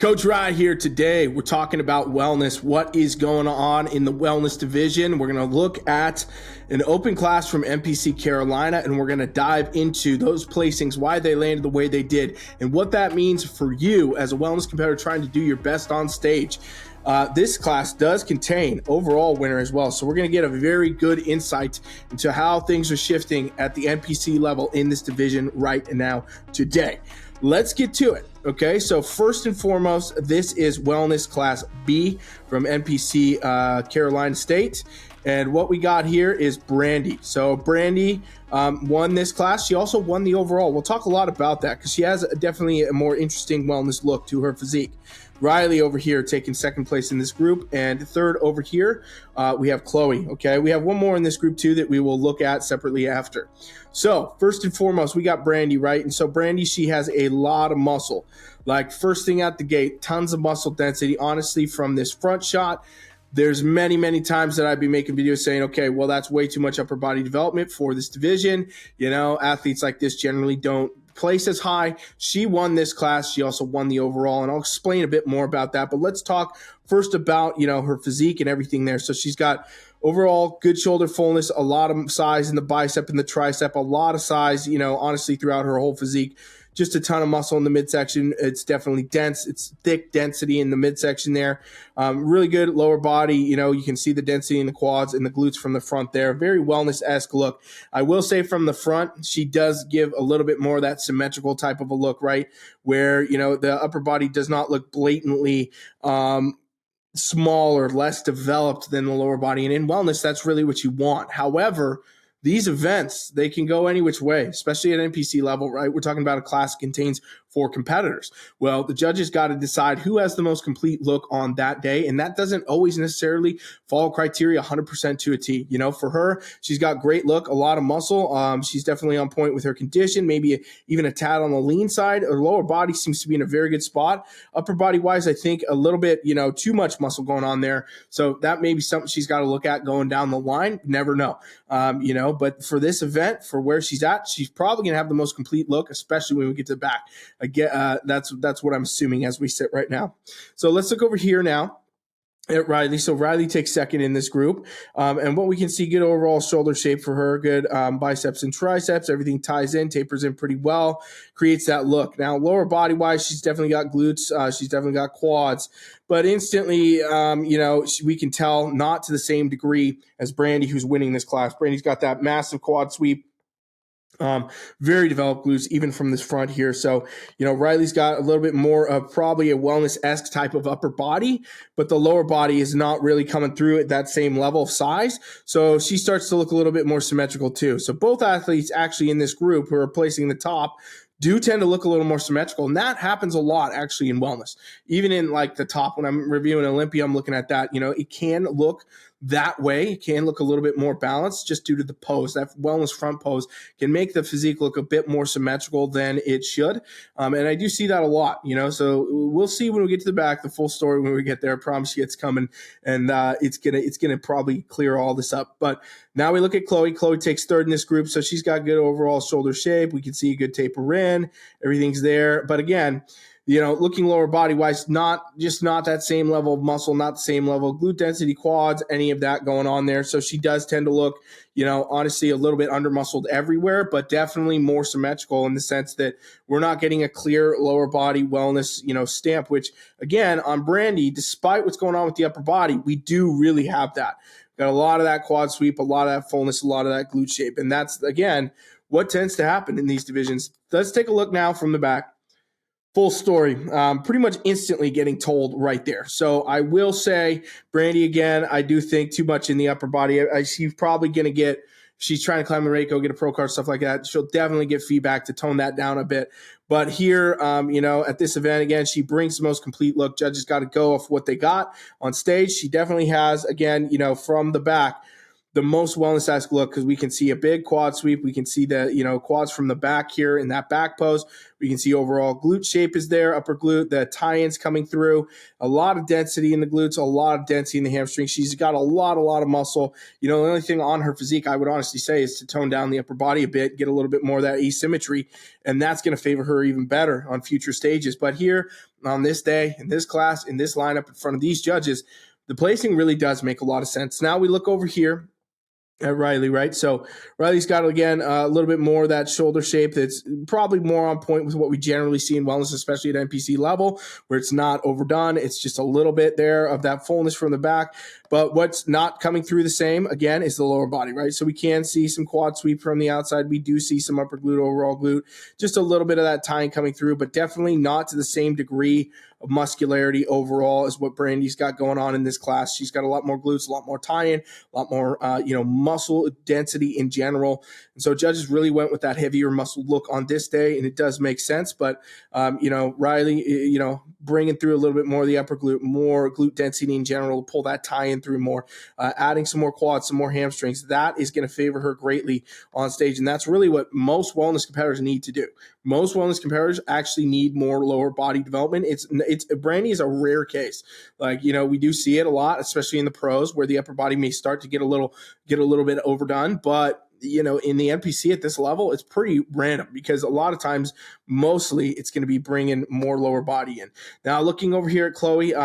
Coach Rye here today. We're talking about wellness. What is going on in the wellness division? We're going to look at an open class from NPC Carolina, and we're going to dive into those placings, why they landed the way they did, and what that means for you as a wellness competitor trying to do your best on stage. This class does contain overall winner as well. So we're going to get a very good insight into how things are shifting at the NPC level in this division right now today. Let's get to it. Okay, so first and foremost, this is Wellness Class B from NPC Carolina State. And what we got here is Brandy. So Brandy won this class. She also won the overall. We'll talk a lot about that because she has definitely a more interesting wellness look to her physique. Riley over here taking second place in this group, and third over here we have Chloe. Okay, we have one more in this group too that we will look at separately after. So first and foremost, we got Brandy, right? And so Brandy, she has a lot of muscle. Like first thing out the gate, tons of muscle density. Honestly, from this front shot, there's many times that I'd be making videos saying, okay, well, that's way too much upper body development for this division. You know, athletes like this generally don't place as high. She won this class. She also won the overall, and I'll explain a bit more about that. But let's talk first about, you know, her physique and everything there. So she's got overall good shoulder fullness, a lot of size in the bicep and the tricep, a lot of size, you know, honestly, throughout her whole physique. Just a ton of muscle in the midsection. It's definitely dense. It's thick density in the midsection there. Really good lower body. You know, you can see the density in the quads and the glutes from the front there. Very wellness-esque look. I will say from the front, she does give a little bit more of that symmetrical type of a look, right? Where, you know, the upper body does not look blatantly small or less developed than the lower body. And in wellness, that's really what you want. However, these events, they can go any which way, especially at NPC level, right? We're talking about a class that contains 4 competitors. Well, the judges got to decide who has the most complete look on that day, and that doesn't always necessarily follow criteria 100% to a T. You know, for her, she's got great look, a lot of muscle. She's definitely on point with her condition, maybe even a tad on the lean side. Her lower body seems to be in a very good spot. Upper body-wise, I think a little bit, you know, too much muscle going on there. So that may be something she's got to look at going down the line. Never know. You know, but for this event, for where she's at, she's probably going to have the most complete look, especially when we get to the back. Again, that's what I'm assuming as we sit right now. So let's look over here now at Riley. So Riley takes second in this group. And what we can see, good overall shoulder shape for her, good biceps and triceps. Everything ties in, tapers in pretty well, creates that look. Now, lower body-wise, she's definitely got glutes. She's definitely got quads. But instantly, you know, we can tell not to the same degree as Brandy, who's winning this class. Brandy's got that massive quad sweep. Very developed glutes, even from this front here. So, you know, Riley's got a little bit more of probably a wellness-esque type of upper body, but the lower body is not really coming through at that same level of size. So she starts to look a little bit more symmetrical too. So both athletes actually in this group who are placing the top do tend to look a little more symmetrical. And that happens a lot actually in wellness. Even in like the top, when I'm reviewing Olympia, I'm looking at that, you know, it can look that way. It can look a little bit more balanced just due to the pose. That wellness front pose can make the physique look a bit more symmetrical than it should. And I do see that a lot, you know, so we'll see when we get to the back, the full story when we get there. I promise you it's coming, and it's gonna probably clear all this up. But now we look at Chloe. Chloe takes third in this group, so she's got good overall shoulder shape. We can see a good taper in. Everything's there. But again, you know, looking lower body-wise, not that same level of muscle, not the same level of glute density, quads, any of that going on there. So she does tend to look, you know, honestly a little bit under-muscled everywhere, but definitely more symmetrical in the sense that we're not getting a clear lower body wellness, you know, stamp, which, again, on Brandy, despite what's going on with the upper body, we do really have that. Got a lot of that quad sweep, a lot of that fullness, a lot of that glute shape. And that's, again, what tends to happen in these divisions. Let's take a look now from the back. Full story, pretty much instantly getting told right there. So I will say, Brandy, again, I do think too much in the upper body. She's probably going to get, if she's trying to climb a rate, go get a pro card, stuff like that, she'll definitely get feedback to tone that down a bit. But here, you know, at this event, again, she brings the most complete look. Judges got to go off what they got on stage. She definitely has, again, you know, from the back, the most wellness-esque look because we can see a big quad sweep. We can see the, quads from the back here in that back pose. We can see overall glute shape is there, upper glute, the tie-ins coming through, a lot of density in the glutes, a lot of density in the hamstring. She's got a lot of muscle. The only thing on her physique I would honestly say is to tone down the upper body a bit, get a little bit more of that asymmetry, and that's going to favor her even better on future stages. But here on this day, in this class, in this lineup in front of these judges, the placing really does make a lot of sense. Now we look over here at Riley, right? So Riley's got, again, a little bit more of that shoulder shape that's probably more on point with what we generally see in wellness, especially at NPC level, where it's not overdone. It's just a little bit there of that fullness from the back. But what's not coming through the same, again, is the lower body, right? So we can see some quad sweep from the outside. We do see some upper glute, overall glute, just a little bit of that tying coming through, but definitely not to the same degree of muscularity overall as what Brandy's got going on in this class. She's got a lot more glutes, a lot more tie-in, a lot more, muscle density in general. And so judges really went with that heavier muscle look on this day, and it does make sense. But, Riley, bringing through a little bit more of the upper glute, more glute density in general, pull that tie-in through more, adding some more quads, some more hamstrings. That is going to favor her greatly on stage. And that's really what most wellness competitors need to do. Most wellness competitors actually need more lower body development. Brandy is a rare case. We do see it a lot, especially in the pros, where the upper body may start to get a little bit overdone. But in the NPC at this level, it's pretty random because a lot of times, mostly it's going to be bringing more lower body in. Now, looking over here at Chloe,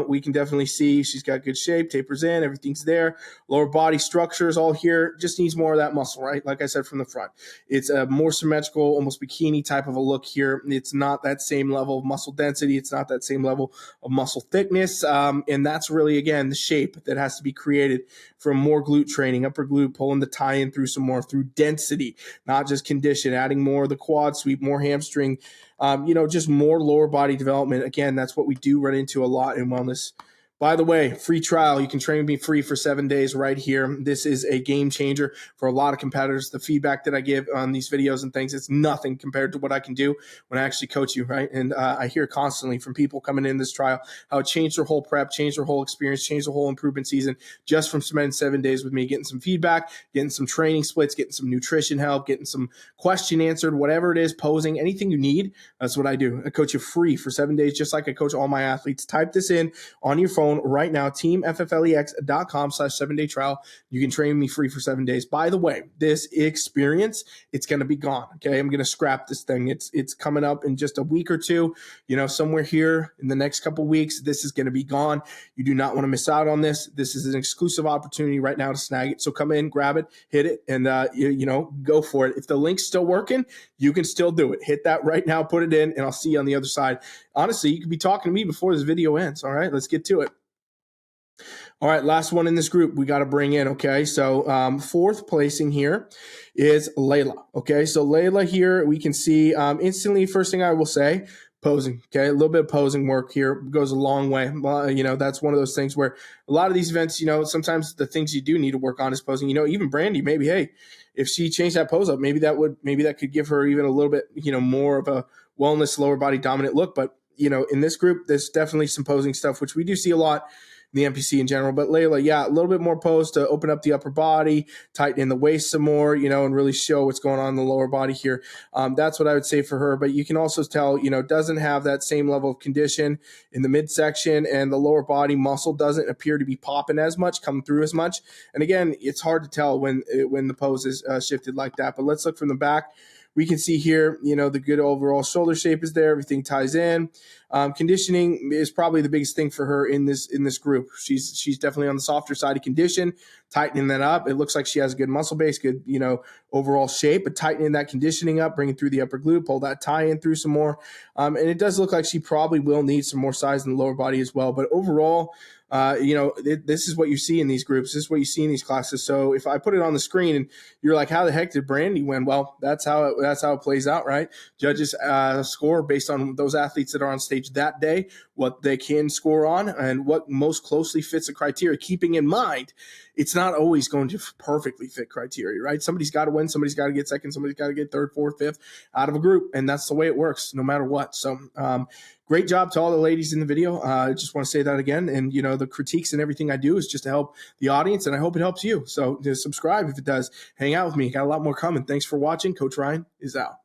we can definitely see she's got good shape, tapers in, everything's there. Lower body structure is all here, just needs more of that muscle, right? Like I said, from the front. It's a more symmetrical, almost bikini type of a look here. It's not that same level of muscle density. It's not that same level of muscle thickness. And that's really, again, the shape that has to be created from more glute training, upper glute, pulling the tie-in through some more through density, not just condition, adding more of the quad sweep, more hamstring, just more lower body development. Again, that's what we do run into a lot in wellness. By the way, free trial. You can train with me free for 7 days right here. This is a game changer for a lot of competitors. The feedback that I give on these videos and things, it's nothing compared to what I can do when I actually coach you, right? And I hear constantly from people coming in this trial how it changed their whole prep, changed their whole experience, changed the whole improvement season just from spending 7 days with me, getting some feedback, getting some training splits, getting some nutrition help, getting some question answered, whatever it is, posing, anything you need. That's what I do. I coach you free for 7 days, just like I coach all my athletes. Type this in on your phone right now, teamfflex.com/7-day trial. You can train me free for 7 days. By the way, this experience, it's going to be gone. Okay. I'm going to scrap this thing. It's coming up in just a week or two, somewhere here in the next couple weeks. This is going to be gone. You do not want to miss out on this. This is an exclusive opportunity right now to snag it. So come in, grab it, hit it, and go for it. If the link's still working, you can still do it. Hit that right now, put it in, and I'll see you on the other side. Honestly, you could be talking to me before this video ends. All right, let's get to it. All right, last one in this group we got to bring in, okay? So fourth placing here is Layla, okay? So Layla here, we can see instantly, first thing I will say, posing, okay? A little bit of posing work here goes a long way. That's one of those things where a lot of these events, sometimes the things you do need to work on is posing. Even Brandy, maybe, hey, if she changed that pose up, maybe that could give her even a little bit, more of a wellness, lower body dominant look. But, in this group, there's definitely some posing stuff, which we do see a lot the NPC in general. But Layla, yeah, a little bit more pose to open up the upper body, tighten in the waist some more, and really show what's going on in the lower body here. That's what I would say for her. But you can also tell, doesn't have that same level of condition in the midsection, and the lower body muscle doesn't appear to be popping as much, coming through as much. And again, it's hard to tell when the pose is shifted like that. But let's look from the back. We can see here, the good overall shoulder shape is there. Everything ties in. Conditioning is probably the biggest thing for her in this group. She's definitely on the softer side of condition, tightening that up. It looks like she has a good muscle base, good, overall shape, but tightening that conditioning up, bringing through the upper glute, pull that tie in through some more. And it does look like she probably will need some more size in the lower body as well. But overall, this is what you see in these groups. This is what you see in these classes. So if I put it on the screen and you're like, how the heck did Brandy win? Well, that's how it plays out, right? Judges score based on those athletes that are on stage stage that day, what they can score on, and what most closely fits the criteria, keeping in mind it's not always going to perfectly fit criteria, right? Somebody's got to win, somebody's got to get second, somebody's got to get third, fourth, fifth out of a group, and that's the way it works no matter what. So great job to all the ladies in the video. I just want to say that again. And, the critiques and everything I do is just to help the audience, and I hope it helps you. So just subscribe if it does. Hang out with me. Got a lot more coming. Thanks for watching. Coach Ryan is out.